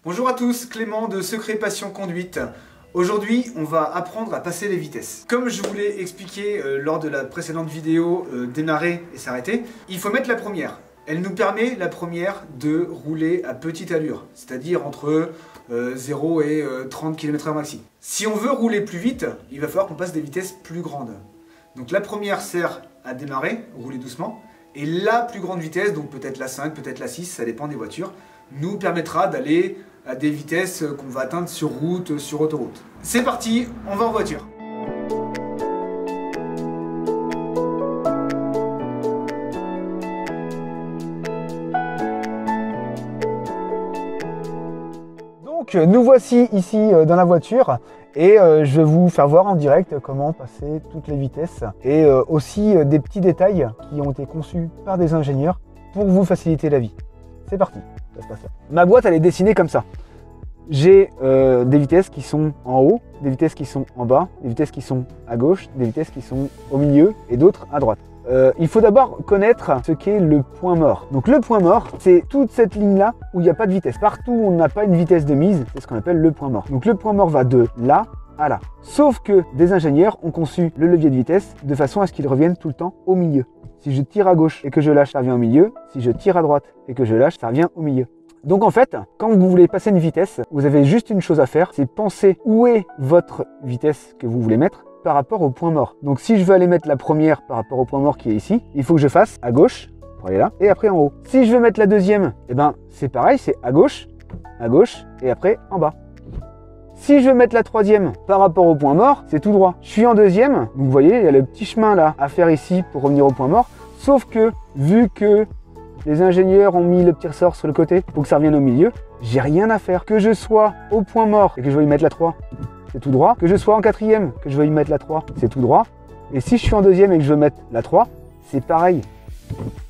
Bonjour à tous, Clément de Secret Passion Conduite. Aujourd'hui, on va apprendre à passer les vitesses. Comme je vous l'ai expliqué lors de la précédente vidéo démarrer et s'arrêter, il faut mettre la première. Elle nous permet, la première, de rouler à petite allure, c'est-à-dire entre 0 et 30 km/h maxi. Si on veut rouler plus vite, il va falloir qu'on passe des vitesses plus grandes. Donc la première sert à démarrer, rouler doucement, et la plus grande vitesse, donc peut-être la 5, peut-être la 6, ça dépend des voitures, nous permettra d'aller à des vitesses qu'on va atteindre sur route, sur autoroute. C'est parti, on va en voiture. Donc nous voici ici dans la voiture et je vais vous faire voir en direct comment passer toutes les vitesses et aussi des petits détails qui ont été conçus par des ingénieurs pour vous faciliter la vie. C'est parti, ça se passe là. Ma boîte elle est dessinée comme ça. J'ai des vitesses qui sont en haut, des vitesses qui sont en bas, des vitesses qui sont à gauche, des vitesses qui sont au milieu et d'autres à droite. Il faut d'abord connaître ce qu'est le point mort. Donc le point mort, c'est toute cette ligne-là où il n'y a pas de vitesse. Partout où on n'a pas une vitesse de mise, c'est ce qu'on appelle le point mort. Donc le point mort va de là à là. Sauf que des ingénieurs ont conçu le levier de vitesse de façon à ce qu'il revienne tout le temps au milieu. Si je tire à gauche et que je lâche, ça revient au milieu. Si je tire à droite et que je lâche, ça revient au milieu. Donc en fait, quand vous voulez passer une vitesse, vous avez juste une chose à faire, c'est penser où est votre vitesse que vous voulez mettre par rapport au point mort. Donc si je veux aller mettre la première par rapport au point mort qui est ici, il faut que je fasse à gauche pour aller là et après en haut. Si je veux mettre la deuxième, eh ben c'est pareil, c'est à gauche et après en bas. Si je veux mettre la troisième par rapport au point mort, c'est tout droit. Je suis en deuxième, donc vous voyez, il y a le petit chemin là à faire ici pour revenir au point mort, sauf que vu que les ingénieurs ont mis le petit ressort sur le côté pour que ça revienne au milieu, j'ai rien à faire. Que je sois au point mort et que je veuille mettre la 3, c'est tout droit. Que je sois en quatrième, que je veuille mettre la 3, c'est tout droit. Et si je suis en deuxième et que je veux mettre la 3, c'est pareil,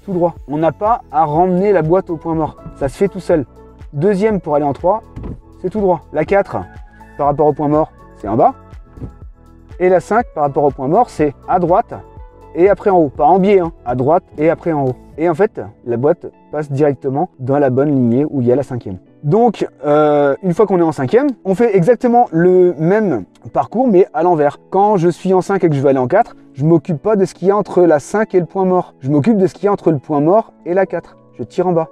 tout droit. On n'a pas à ramener la boîte au point mort, ça se fait tout seul. Deuxième pour aller en 3, c'est tout droit. La 4, par rapport au point mort, c'est en bas. Et la 5, par rapport au point mort, c'est à droite et après en haut. Pas en biais, hein, à droite et après en haut. Et en fait, la boîte passe directement dans la bonne lignée où il y a la cinquième. Donc, une fois qu'on est en cinquième, on fait exactement le même parcours, mais à l'envers. Quand je suis en 5 et que je veux aller en 4, je ne m'occupe pas de ce qu'il y a entre la 5 et le point mort. Je m'occupe de ce qu'il y a entre le point mort et la 4. Je tire en bas.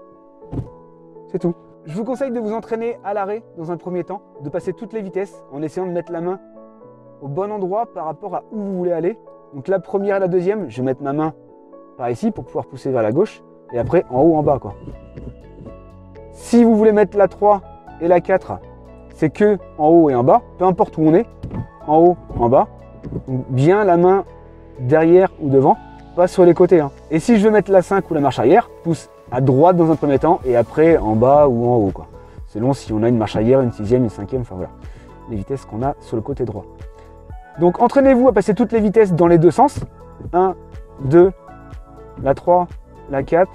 C'est tout. Je vous conseille de vous entraîner à l'arrêt dans un premier temps, de passer toutes les vitesses en essayant de mettre la main au bon endroit par rapport à où vous voulez aller. Donc la première et la deuxième, je vais mettre ma main par ici pour pouvoir pousser vers la gauche et après en haut, en bas quoi. Si vous voulez mettre la 3 et la 4, c'est que en haut et en bas, peu importe où on est, en haut, en bas, donc bien la main derrière ou devant, pas sur les côtés. Hein. Et si je veux mettre la 5 ou la marche arrière, pousse à droite dans un premier temps et après en bas ou en haut quoi. Selon si on a une marche arrière, une sixième, une cinquième, enfin voilà, les vitesses qu'on a sur le côté droit. Donc entraînez-vous à passer toutes les vitesses dans les deux sens. 1, 2, la 3, la 4,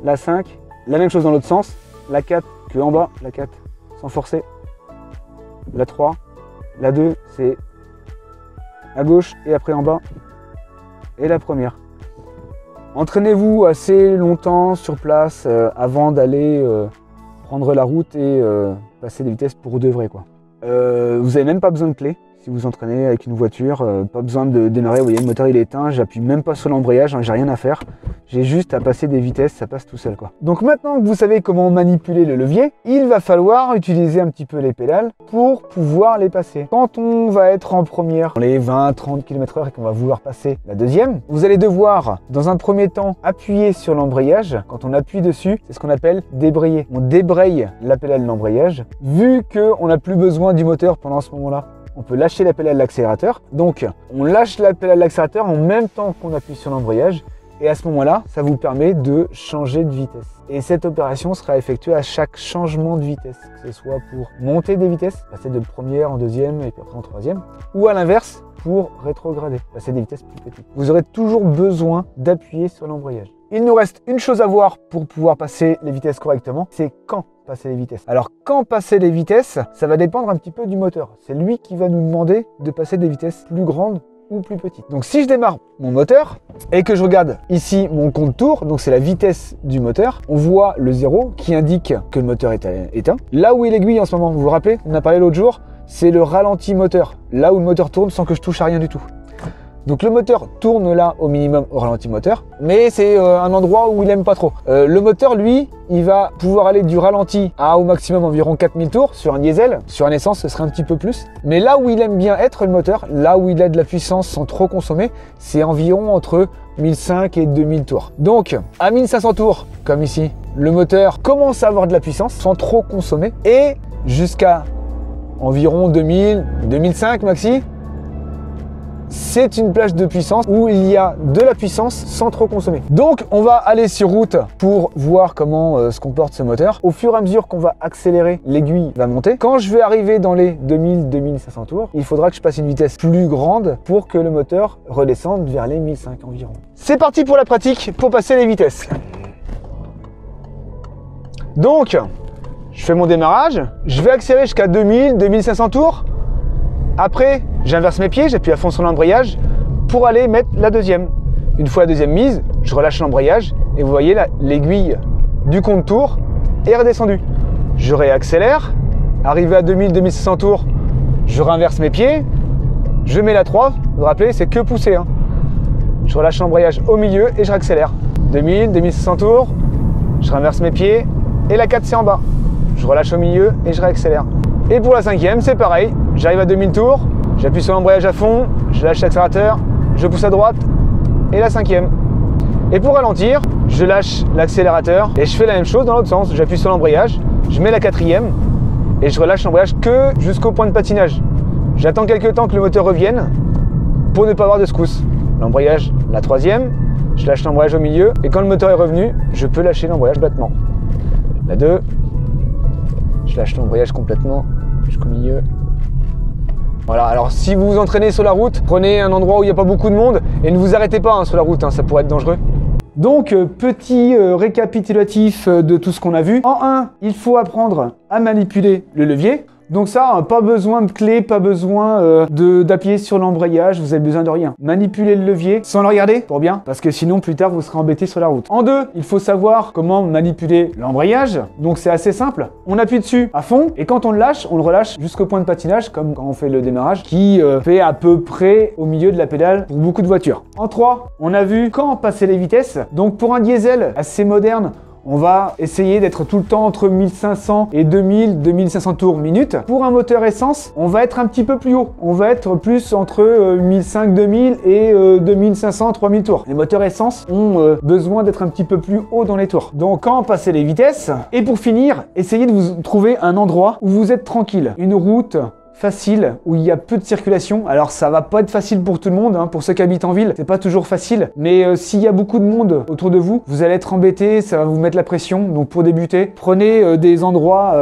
la 5, la même chose dans l'autre sens, la 4 que en bas, la 4 sans forcer, la 3, la 2 c'est à gauche et après en bas, et la première. Entraînez-vous assez longtemps sur place avant d'aller prendre la route et passer des vitesses pour de vrai quoi. Vous n'avez même pas besoin de clé. Si vous entraînez avec une voiture, pas besoin de démarrer, vous voyez le moteur il est éteint, j'appuie même pas sur l'embrayage, hein, j'ai rien à faire. J'ai juste à passer des vitesses, ça passe tout seul quoi. Donc maintenant que vous savez comment manipuler le levier, il va falloir utiliser un petit peu les pédales pour pouvoir les passer. Quand on va être en première, dans les 20-30 km/h et qu'on va vouloir passer la deuxième, vous allez devoir dans un premier temps appuyer sur l'embrayage. Quand on appuie dessus, c'est ce qu'on appelle débrayer. On débraye la pédale de l'embrayage. Vu qu'on n'a plus besoin du moteur pendant ce moment-là, on peut lâcher la pédale de l'accélérateur. Donc, on lâche la pédale de l'accélérateur en même temps qu'on appuie sur l'embrayage. Et à ce moment-là, ça vous permet de changer de vitesse. Et cette opération sera effectuée à chaque changement de vitesse. Que ce soit pour monter des vitesses, passer de première en deuxième et puis après en troisième. Ou à l'inverse, pour rétrograder, passer des vitesses plus petites. Vous aurez toujours besoin d'appuyer sur l'embrayage. Il nous reste une chose à voir pour pouvoir passer les vitesses correctement, c'est quand passer les vitesses. Alors quand passer les vitesses, ça va dépendre un petit peu du moteur. C'est lui qui va nous demander de passer des vitesses plus grandes ou plus petite. Donc si je démarre mon moteur et que je regarde ici mon compte tour, donc c'est la vitesse du moteur, on voit le 0 qui indique que le moteur est éteint. Là où est l'aiguille en ce moment, vous vous rappelez, on a parlé l'autre jour, c'est le ralenti moteur, là où le moteur tourne sans que je touche à rien du tout. Donc le moteur tourne là au minimum au ralenti moteur, mais c'est un endroit où il aime pas trop. Le moteur, lui, il va pouvoir aller du ralenti à au maximum environ 4000 tours sur un diesel. Sur un essence, ce serait un petit peu plus. Mais là où il aime bien être le moteur, là où il a de la puissance sans trop consommer, c'est environ entre 1500 et 2000 tours. Donc à 1500 tours, comme ici, le moteur commence à avoir de la puissance sans trop consommer et jusqu'à environ 2000, 2005 maxi. C'est une plage de puissance où il y a de la puissance sans trop consommer. Donc on va aller sur route pour voir comment se comporte ce moteur. Au fur et à mesure qu'on va accélérer, l'aiguille va monter. Quand je vais arriver dans les 2000-2500 tours, il faudra que je passe une vitesse plus grande pour que le moteur redescende vers les 1500 environ. C'est parti pour la pratique, pour passer les vitesses. Donc, je fais mon démarrage, je vais accélérer jusqu'à 2000-2500 tours. Après, j'inverse mes pieds, j'appuie à fond sur l'embrayage pour aller mettre la deuxième. Une fois la deuxième mise, je relâche l'embrayage et vous voyez l'aiguille du compte tour est redescendue. Je réaccélère, arrivé à 2000-2500 tours, je réinverse mes pieds, je mets la 3, vous vous rappelez, c'est que pousser. Hein. Je relâche l'embrayage au milieu et je réaccélère. 2000-2500 tours, je réinverse mes pieds et la 4 c'est en bas. Je relâche au milieu et je réaccélère. Et pour la cinquième, c'est pareil. J'arrive à 2000 tours, j'appuie sur l'embrayage à fond, je lâche l'accélérateur, je pousse à droite et la cinquième. Et pour ralentir, je lâche l'accélérateur et je fais la même chose dans l'autre sens. J'appuie sur l'embrayage, je mets la quatrième et je relâche l'embrayage que jusqu'au point de patinage. J'attends quelques temps que le moteur revienne pour ne pas avoir de secousse. L'embrayage, la troisième, je lâche l'embrayage au milieu et quand le moteur est revenu, je peux lâcher l'embrayage platement. La 2, je lâche l'embrayage complètement jusqu'au milieu. Voilà, alors si vous vous entraînez sur la route, prenez un endroit où il n'y a pas beaucoup de monde et ne vous arrêtez pas hein, sur la route, hein, ça pourrait être dangereux. Donc, petit récapitulatif de tout ce qu'on a vu. En 1, il faut apprendre à manipuler le levier. Donc ça, pas besoin de clé, pas besoin d'appuyer sur l'embrayage, vous avez besoin de rien. Manipulez le levier sans le regarder, pour bien, parce que sinon plus tard vous serez embêté sur la route. En 2, il faut savoir comment manipuler l'embrayage. Donc c'est assez simple, on appuie dessus à fond et quand on le lâche, on le relâche jusqu'au point de patinage, comme quand on fait le démarrage, qui fait à peu près au milieu de la pédale pour beaucoup de voitures. En 3, on a vu quand passer les vitesses. Donc pour un diesel assez moderne, on va essayer d'être tout le temps entre 1500 et 2500 tours minute. Pour un moteur essence, on va être un petit peu plus haut. On va être plus entre 1500, 2000 et 2500, 3000 tours. Les moteurs essence ont besoin d'être un petit peu plus haut dans les tours. Donc quand passer les vitesses, et pour finir, essayez de vous trouver un endroit où vous êtes tranquille. Une route facile, où il y a peu de circulation. Alors ça va pas être facile pour tout le monde, hein. Pour ceux qui habitent en ville, c'est pas toujours facile, mais s'il y a beaucoup de monde autour de vous, vous allez être embêté, ça va vous mettre la pression. Donc pour débuter, prenez des endroits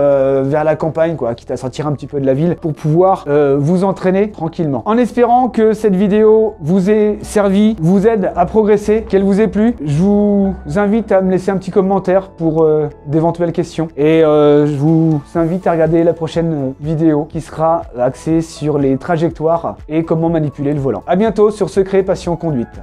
vers la campagne, quoi, quitte à sortir un petit peu de la ville, pour pouvoir vous entraîner tranquillement. En espérant que cette vidéo vous ait servi, vous aide à progresser, qu'elle vous ait plu, je vous invite à me laisser un petit commentaire pour d'éventuelles questions. Et je vous invite à regarder la prochaine vidéo qui sera axé sur les trajectoires et comment manipuler le volant. À bientôt sur Secret Passion Conduite.